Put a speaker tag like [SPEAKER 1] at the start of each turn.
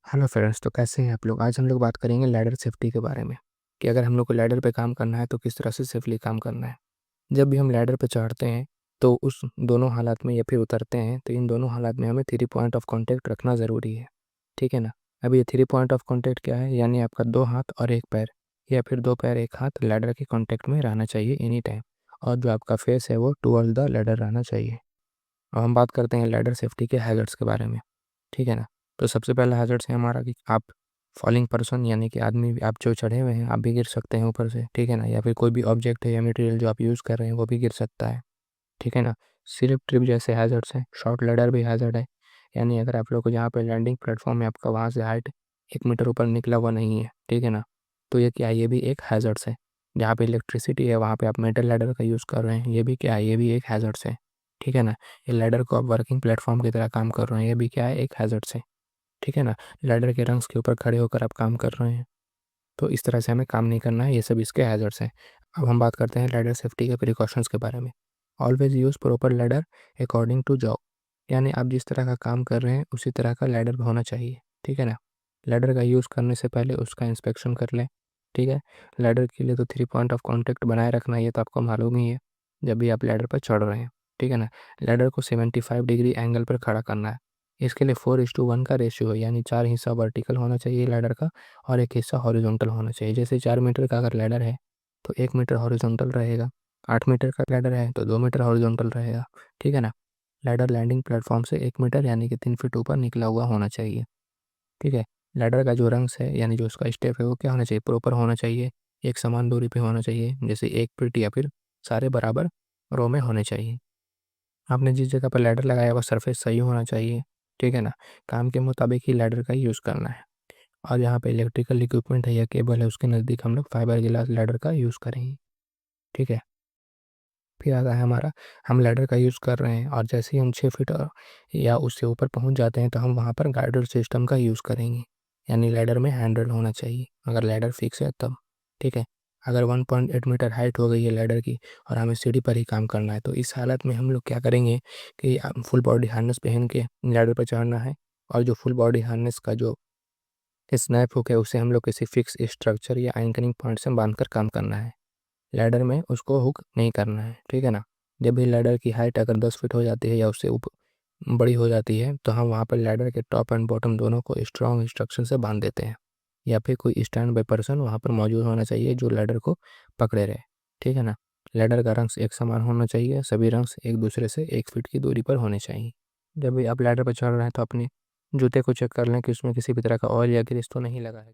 [SPEAKER 1] Hello friends, तो कैसे हैं आप लोग। आज हम लोग बात करेंगे लैडर सेफ्टी के बारे में कि अगर हम लोग को लैडर पे काम करना है तो किस तरह से सेफली काम करना है। जब भी हम लैडर पे चढ़ते हैं तो उस दोनों हालात में या फिर उतरते हैं तो इन दोनों हालात में हमें 3 पॉइंट ऑफ कांटेक्ट रखना ज़रूरी है। ठीक है ना। अब ये 3 पॉइंट ऑफ कांटेक्ट क्या है, यानी आपका 2 हाथ और 1 पैर या फिर 2 पैर 1 हाथ लैडर के कांटेक्ट में रहना चाहिए एनी टाइम। और जो आपका फेस है वो टुवर्ड द लैडर रहना चाहिए। अब हम बात करते हैं लैडर सेफ्टी के हैजर्ड्स के बारे में। ठीक है ना। तो सबसे पहला हैजर्ड्स है हमारा कि आप फॉलिंग पर्सन, यानी कि आदमी आप जो चढ़े हुए हैं आप भी गिर सकते हैं ऊपर से। ठीक है ना। या फिर कोई भी ऑब्जेक्ट है या मटेरियल जो आप यूज़ कर रहे हैं वो भी गिर सकता है। ठीक है ना। स्लिप ट्रिप जैसे हैजर्ड्स हैं। शॉर्ट लैडर भी हैजर्ड है, यानी अगर आप लोग को जहाँ पे लैंडिंग प्लेटफॉर्म है आपका वहाँ से हाइट 1 मीटर ऊपर निकला हुआ नहीं है। ठीक है ना। तो ये क्या है, ये भी एक हैजर्ड्स है। जहाँ पे इलेक्ट्रिसिटी है वहाँ पे आप मेटल लैडर का यूज़ कर रहे हैं, ये भी क्या है, ये भी एक हैजर्ड्स है। ठीक है ना। ये लैडर को आप वर्किंग प्लेटफॉर्म की तरह काम कर रहे हैं, ये भी क्या है, एक हैजर्ड्स है। ठीक है ना। लैडर के रंग्स के ऊपर खड़े होकर आप काम कर रहे हैं, तो इस तरह से हमें काम नहीं करना है, ये सब इसके हैजर्ड्स हैं। अब हम बात करते हैं लैडर सेफ्टी के प्रिकॉशंस के बारे में। Always use proper ladder according to job, यानी आप जिस तरह का काम कर रहे हैं उसी तरह का लैडर होना चाहिए। ठीक है ना। लैडर का यूज़ करने से पहले उसका इंस्पेक्शन कर लें। ठीक है। लैडर के लिए तो 3 पॉइंट ऑफ कॉन्टेक्ट बनाए रखना, ये तो आपको मालूम ही है जब भी आप लैडर पर चढ़ रहे हैं। ठीक है ना। लैडर को 75 डिग्री एंगल पर खड़ा करना है। इसके लिए 4:1 का रेशियो है, यानी 4 हिस्सा वर्टिकल होना चाहिए लैडर का और 1 हिस्सा हॉरिजॉन्टल होना चाहिए। जैसे 4 मीटर का अगर लैडर है तो 1 मीटर हॉरिजॉन्टल रहेगा। 8 मीटर का लैडर है तो 2 मीटर हॉरिजॉन्टल रहेगा। ठीक है ना। लैडर लैंडिंग प्लेटफॉर्म से 1 मीटर यानी कि 3 फीट ऊपर निकला हुआ होना चाहिए। ठीक है। लैडर का जो रंग्स है यानी जो उसका स्टेप है वो क्या होना चाहिए, प्रॉपर होना चाहिए, एक समान दूरी पे होना चाहिए, जैसे 1 फीट या फिर सारे बराबर रो में होने चाहिए। आपने जिस जगह पर लैडर लगाया वो सरफेस सही होना चाहिए। ठीक है ना। काम के मुताबिक ही लैडर का यूज़ करना है। और यहाँ पे इलेक्ट्रिकल इक्विपमेंट है या केबल है उसके नज़दीक हम लोग फाइबर ग्लास लैडर का यूज़ करेंगे। ठीक है। फिर आता है हमारा, हम लैडर का यूज़ कर रहे हैं और जैसे ही हम 6 फीट या उससे ऊपर पहुँच जाते हैं तो हम वहाँ पर गाइडर सिस्टम का यूज़ करेंगे, यानी लैडर में हैंडल होना चाहिए अगर लैडर फिक्स है तब। ठीक है। अगर 1.8 मीटर हाइट हो गई है लैडर की और हमें सीढ़ी पर ही काम करना है तो इस हालत में हम लोग क्या करेंगे कि फुल बॉडी हार्नेस पहन के लैडर पर चढ़ना है। और जो फुल बॉडी हार्नेस का जो स्नैप हुक है उसे हम लोग किसी फिक्स स्ट्रक्चर या एंकरिंग पॉइंट से बांधकर काम करना है। लैडर में उसको हुक नहीं करना है। ठीक है ना। जब भी लैडर की हाइट अगर 10 फीट हो जाती है या उससे ऊपर बड़ी हो जाती है तो हम वहाँ पर लैडर के टॉप एंड बॉटम दोनों को स्ट्रॉन्ग इंस्ट्रक्शन से बांध देते हैं, या फिर कोई स्टैंड बाय पर्सन वहाँ पर मौजूद होना चाहिए जो लैडर को पकड़े रहे। ठीक है ना। लैडर का रंग एक समान होना चाहिए, सभी रंग एक दूसरे से 1 फीट की दूरी पर होने चाहिए। जब भी आप लैडर पर चढ़ रहे हैं तो अपने जूते को चेक कर लें कि उसमें किसी भी तरह का ऑयल या ग्रीस तो नहीं लगा है।